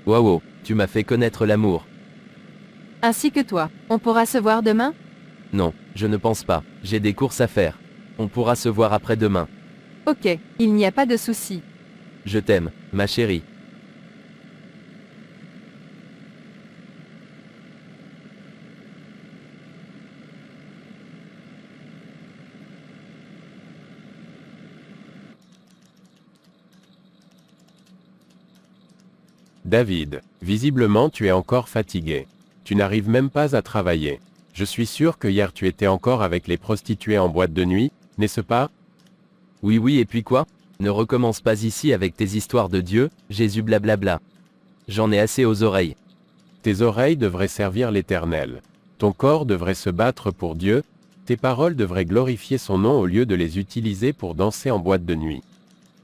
Waouh, tu m'as fait connaître l'amour. Ainsi que toi. On pourra se voir demain? Non, je ne pense pas, j'ai des courses à faire. On pourra se voir après-demain. Ok, il n'y a pas de souci. Je t'aime, ma chérie. David, visiblement tu es encore fatigué. Tu n'arrives même pas à travailler. Je suis sûr que hier tu étais encore avec les prostituées en boîte de nuit, n'est-ce pas? Oui oui et puis quoi? Ne recommence pas ici avec tes histoires de Dieu, Jésus blablabla. J'en ai assez aux oreilles. Tes oreilles devraient servir l'Éternel. Ton corps devrait se battre pour Dieu, tes paroles devraient glorifier son nom au lieu de les utiliser pour danser en boîte de nuit.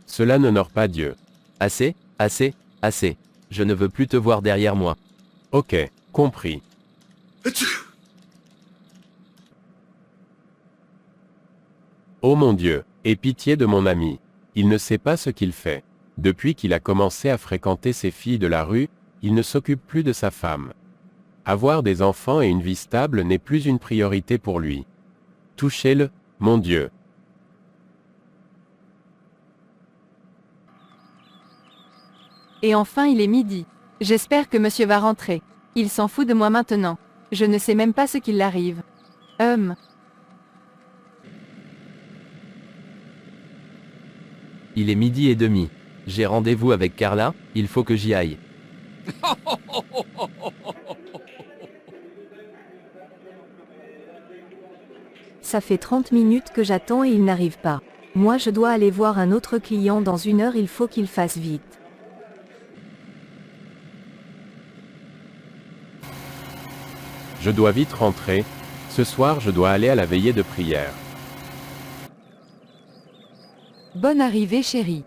Cela n'honore pas Dieu. Assez, assez, assez. Je ne veux plus te voir derrière moi. Ok, compris. Oh mon Dieu, aie pitié de mon ami. Il ne sait pas ce qu'il fait. Depuis qu'il a commencé à fréquenter ces filles de la rue, il ne s'occupe plus de sa femme. Avoir des enfants et une vie stable n'est plus une priorité pour lui. Touchez-le, mon Dieu. Et enfin il est midi. J'espère que monsieur va rentrer. Il s'en fout de moi maintenant. Je ne sais même pas ce qu'il arrive. Il est 12h30. J'ai rendez-vous avec Carla, il faut que j'y aille. Ça fait 30 minutes que j'attends et il n'arrive pas. Moi je dois aller voir un autre client dans 1 heure, il faut qu'il fasse vite. Je dois vite rentrer. Ce soir je dois aller à la veillée de prière. Bonne arrivée chérie.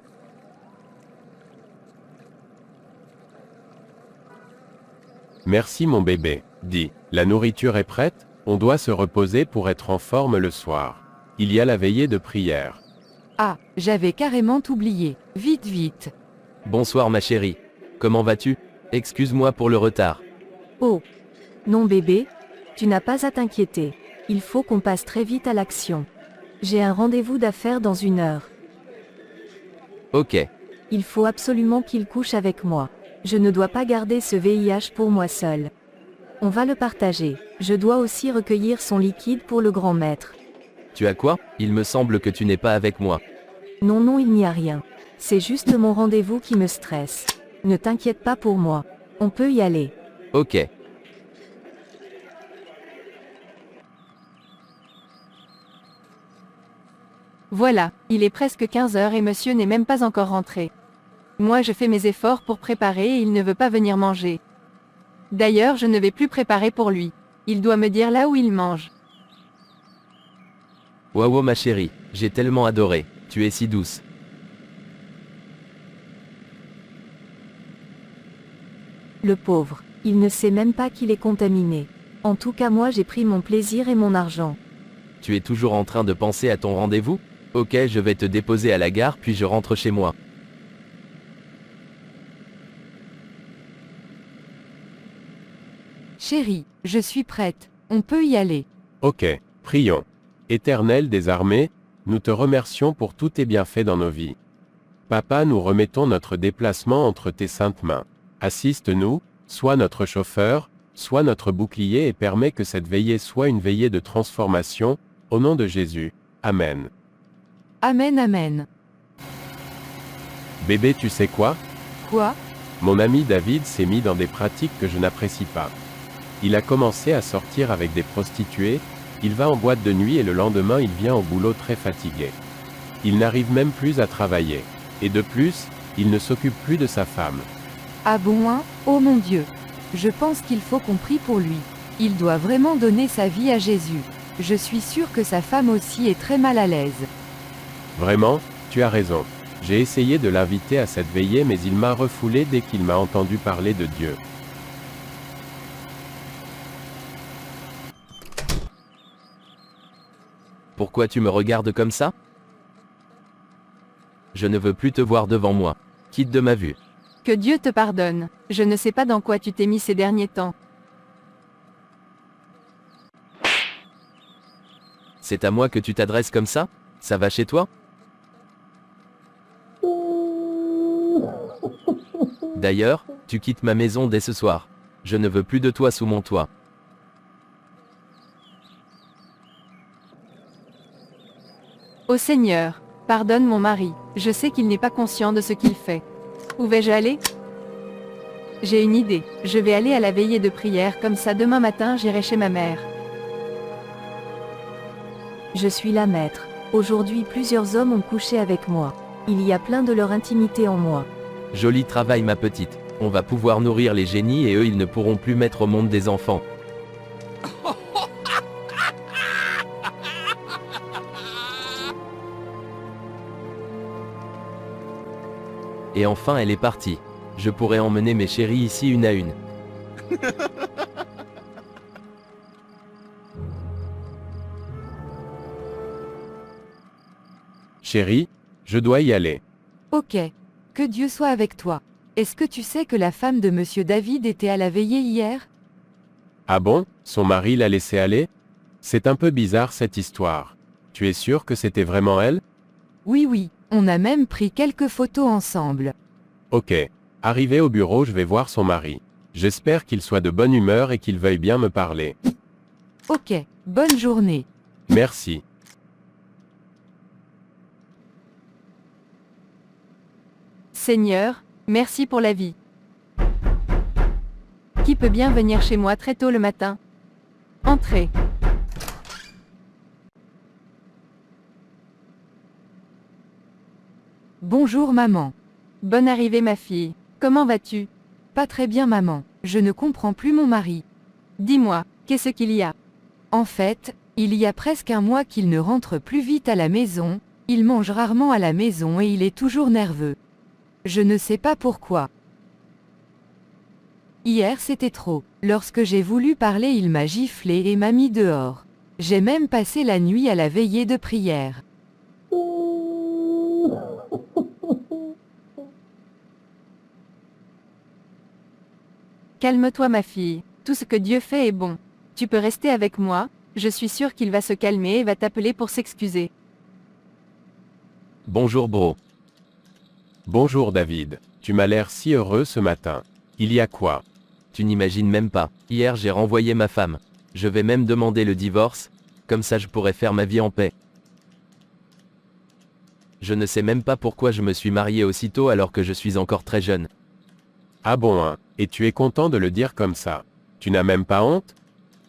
Merci mon bébé. Dis, la nourriture est prête? On doit se reposer pour être en forme le soir. Il y a la veillée de prière. Ah, j'avais carrément oublié. Vite vite. Bonsoir ma chérie. Comment vas-tu? Excuse-moi pour le retard. Oh. Non bébé, tu n'as pas à t'inquiéter. Il faut qu'on passe très vite à l'action. J'ai un rendez-vous d'affaires dans 1 heure. Ok. Il faut absolument qu'il couche avec moi. Je ne dois pas garder ce VIH pour moi seul. On va le partager. Je dois aussi recueillir son liquide pour le grand maître. Tu as quoi? Il me semble que tu n'es pas avec moi. Non non, il n'y a rien. C'est juste mon rendez-vous qui me stresse. Ne t'inquiète pas pour moi. On peut y aller. Ok. Voilà, il est presque 15 heures et monsieur n'est même pas encore rentré. Moi je fais mes efforts pour préparer et il ne veut pas venir manger. D'ailleurs je ne vais plus préparer pour lui. Il doit me dire là où il mange. Waouh ma chérie, j'ai tellement adoré, tu es si douce. Le pauvre, il ne sait même pas qu'il est contaminé. En tout cas moi j'ai pris mon plaisir et mon argent. Tu es toujours en train de penser à ton rendez-vous? Ok, je vais te déposer à la gare puis je rentre chez moi. Chérie, je suis prête. On peut y aller. Ok, prions. Éternel des armées, nous te remercions pour tous tes bienfaits dans nos vies. Papa, nous remettons notre déplacement entre tes saintes mains. Assiste-nous, sois notre chauffeur, sois notre bouclier et permets que cette veillée soit une veillée de transformation, au nom de Jésus. Amen. Amen amen. Bébé, tu sais quoi? Quoi? Mon ami David s'est mis dans des pratiques que je n'apprécie pas. Il a commencé à sortir avec des prostituées, il va en boîte de nuit et le lendemain il vient au boulot très fatigué. Il n'arrive même plus à travailler. Et de plus, il ne s'occupe plus de sa femme. Ah bon hein? Oh mon Dieu. Je pense qu'il faut qu'on prie pour lui. Il doit vraiment donner sa vie à Jésus. Je suis sûre que sa femme aussi est très mal à l'aise. Vraiment, tu as raison. J'ai essayé de l'inviter à cette veillée mais il m'a refoulé dès qu'il m'a entendu parler de Dieu. Pourquoi tu me regardes comme ça? Je ne veux plus te voir devant moi. Quitte de ma vue. Que Dieu te pardonne. Je ne sais pas dans quoi tu t'es mis ces derniers temps. C'est à moi que tu t'adresses comme ça? Ça va chez toi? D'ailleurs, tu quittes ma maison dès ce soir. Je ne veux plus de toi sous mon toit. Ô Seigneur, pardonne mon mari. Je sais qu'il n'est pas conscient de ce qu'il fait. Où vais-je aller? J'ai une idée. Je vais aller à la veillée de prière, comme ça demain matin j'irai chez ma mère. Je suis la maître. Aujourd'hui plusieurs hommes ont couché avec moi. Il y a plein de leur intimité en moi. Joli travail ma petite. On va pouvoir nourrir les génies et eux ils ne pourront plus mettre au monde des enfants. Et enfin elle est partie. Je pourrais emmener mes chéris ici une à une. Chérie, je dois y aller. Ok. Que Dieu soit avec toi. Est-ce que tu sais que la femme de Monsieur David était à la veillée hier? Ah bon, son mari l'a laissé aller? C'est un peu bizarre cette histoire. Tu es sûr que c'était vraiment elle? Oui oui, on a même pris quelques photos ensemble. Ok. Arrivé au bureau, je vais voir son mari. J'espère qu'il soit de bonne humeur et qu'il veuille bien me parler. Ok, bonne journée. Merci. Seigneur, merci pour la vie. Qui peut bien venir chez moi très tôt le matin? Entrez. Bonjour maman. Bonne arrivée ma fille. Comment vas-tu? Pas très bien maman, je ne comprends plus mon mari. Dis-moi, qu'est-ce qu'il y a? En fait, il y a presque un mois qu'il ne rentre plus vite à la maison, il mange rarement à la maison et il est toujours nerveux. Je ne sais pas pourquoi. Hier c'était trop. Lorsque j'ai voulu parler il m'a giflé et m'a mis dehors. J'ai même passé la nuit à la veillée de prière. Calme-toi ma fille, tout ce que Dieu fait est bon. Tu peux rester avec moi, je suis sûre qu'il va se calmer et va t'appeler pour s'excuser. Bonjour bro. Bonjour David. Tu m'as l'air si heureux ce matin. Il y a quoi? Tu n'imagines même pas. Hier j'ai renvoyé ma femme. Je vais même demander le divorce, comme ça je pourrais faire ma vie en paix. Je ne sais même pas pourquoi je me suis marié aussitôt alors que je suis encore très jeune. Ah bon hein, et tu es content de le dire comme ça. Tu n'as même pas honte?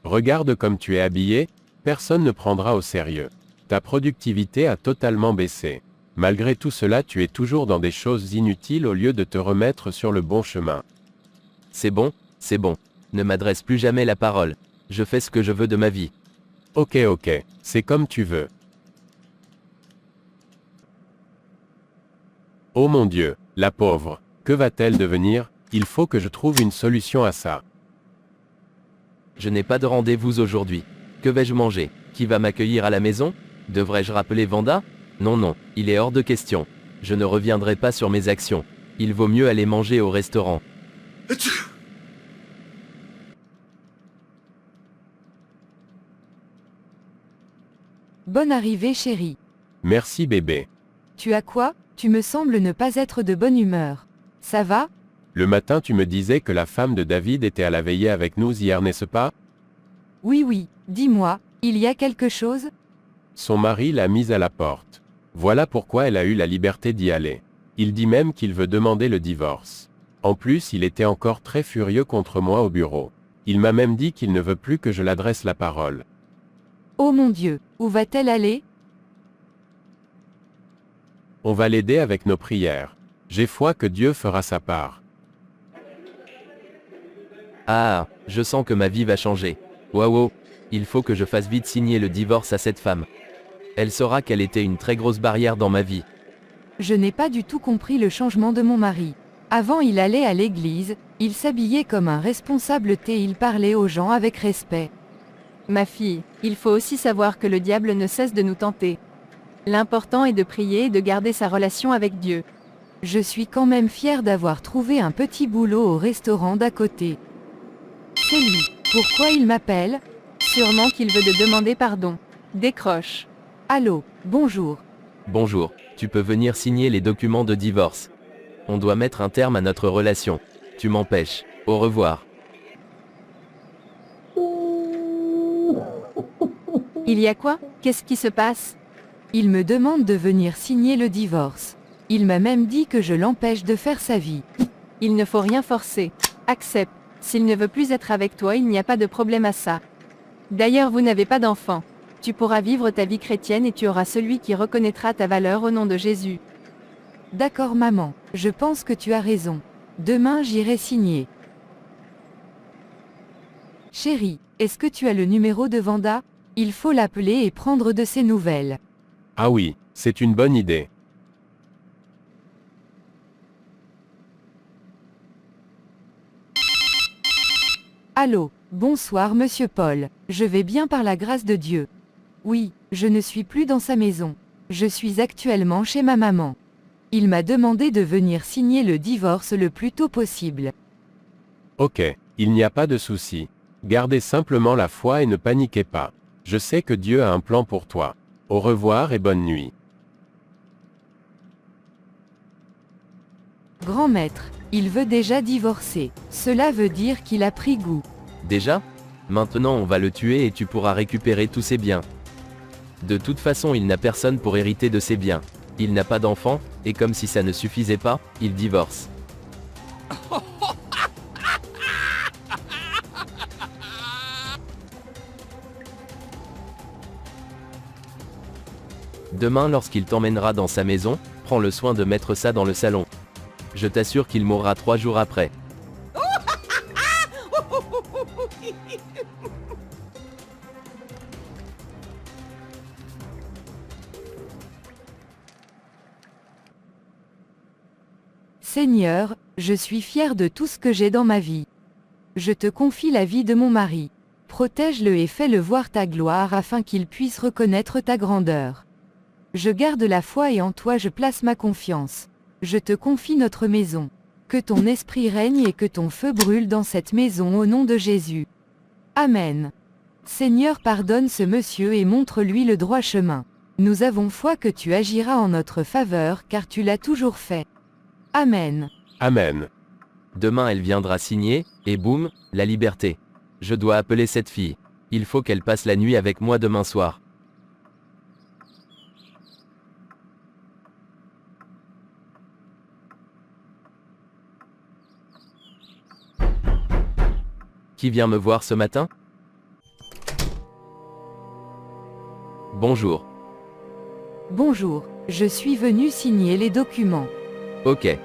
Regarde comme tu es habillé, personne ne prendra au sérieux. Ta productivité a totalement baissé. Malgré tout cela tu es toujours dans des choses inutiles au lieu de te remettre sur le bon chemin. C'est bon, ne m'adresse plus jamais la parole. Je fais ce que je veux de ma vie. Ok, c'est comme tu veux. Oh mon Dieu, la pauvre, que va-t-elle devenir? Il faut que je trouve une solution à ça. Je n'ai pas de rendez-vous aujourd'hui. Que vais-je manger? Qui va m'accueillir à la maison? Devrais-je rappeler Vanda? Non, il est hors de question. Je ne reviendrai pas sur mes actions. Il vaut mieux aller manger au restaurant. Bonne arrivée chérie. Merci bébé. Tu as quoi? Tu me sembles ne pas être de bonne humeur. Ça va? Le matin tu me disais que la femme de David était à la veillée avec nous hier, n'est-ce pas? Oui, dis-moi, il y a quelque chose? Son mari l'a mise à la porte. Voilà pourquoi elle a eu la liberté d'y aller. Il dit même qu'il veut demander le divorce. En plus, il était encore très furieux contre moi au bureau. Il m'a même dit qu'il ne veut plus que je l'adresse la parole. Oh mon Dieu, où va-t-elle aller? On va l'aider avec nos prières. J'ai foi que Dieu fera sa part. Ah, je sens que ma vie va changer. Waouh, il faut que je fasse vite signer le divorce à cette femme. Elle saura qu'elle était une très grosse barrière dans ma vie. Je n'ai pas du tout compris le changement de mon mari. Avant il allait à l'église, il s'habillait comme un responsable et il parlait aux gens avec respect. Ma fille, il faut aussi savoir que le diable ne cesse de nous tenter. L'important est de prier et de garder sa relation avec Dieu. Je suis quand même fière d'avoir trouvé un petit boulot au restaurant d'à côté. C'est lui. Pourquoi il m'appelle? Sûrement qu'il veut te demander pardon. Décroche. Allô, bonjour. Bonjour, tu peux venir signer les documents de divorce. On doit mettre un terme à notre relation. Tu m'empêches. Au revoir. Il y a quoi? Qu'est-ce qui se passe? Il me demande de venir signer le divorce. Il m'a même dit que je l'empêche de faire sa vie. Il ne faut rien forcer. Accepte. S'il ne veut plus être avec toi, il n'y a pas de problème à ça. D'ailleurs, vous n'avez pas d'enfant. Tu pourras vivre ta vie chrétienne et tu auras celui qui reconnaîtra ta valeur au nom de Jésus. D'accord maman, je pense que tu as raison. Demain j'irai signer. Chérie, est-ce que tu as le numéro de Vanda? Il faut l'appeler et prendre de ses nouvelles. Ah oui, c'est une bonne idée. Allô, bonsoir monsieur Paul, je vais bien par la grâce de Dieu. Oui, je ne suis plus dans sa maison. Je suis actuellement chez ma maman. Il m'a demandé de venir signer le divorce le plus tôt possible. Ok, il n'y a pas de souci. Gardez simplement la foi et ne paniquez pas. Je sais que Dieu a un plan pour toi. Au revoir et bonne nuit. Grand maître, il veut déjà divorcer. Cela veut dire qu'il a pris goût. Déjà? Maintenant on va le tuer et tu pourras récupérer tous ses biens. De toute façon il n'a personne pour hériter de ses biens. Il n'a pas d'enfant, et comme si ça ne suffisait pas, il divorce. Demain lorsqu'il t'emmènera dans sa maison, prends le soin de mettre ça dans le salon. Je t'assure qu'il mourra 3 jours après. Seigneur, je suis fier de tout ce que j'ai dans ma vie. Je te confie la vie de mon mari. Protège-le et fais-le voir ta gloire afin qu'il puisse reconnaître ta grandeur. Je garde la foi et en toi je place ma confiance. Je te confie notre maison. Que ton esprit règne et que ton feu brûle dans cette maison au nom de Jésus. Amen. Seigneur, pardonne ce monsieur et montre-lui le droit chemin. Nous avons foi que tu agiras en notre faveur car tu l'as toujours fait. Amen. Amen. Demain elle viendra signer, et boum, la liberté. Je dois appeler cette fille. Il faut qu'elle passe la nuit avec moi demain soir. Qui vient me voir ce matin? Bonjour. Bonjour, je suis venu signer les documents. Ok.